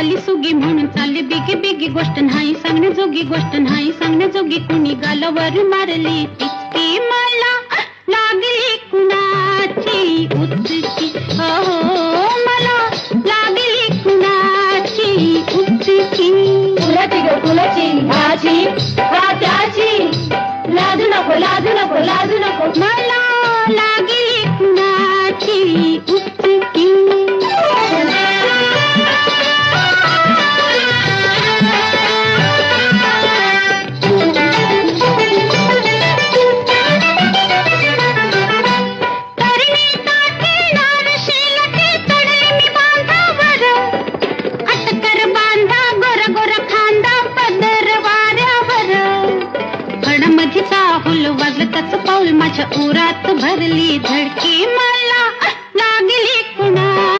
आली सुगी म्हणून चालली बिगी बिगी, गोष्ट नाही सांगण्याजोगी, गोष्ट नाही सांगण्याजोगी. कुणी गालावर मारली टिचकी, मला लागली कुणाची उचकी. हो मला लागली कुणाची उचकी. कुणाची ग कुणाची, ह्याची का त्याची, लाजू नको लाजू नको लाजू नको. मला लागली कुणाची उचकी. चाहुल वाजलं त्याच पाऊल, माझ्या उरात भरली धडकी.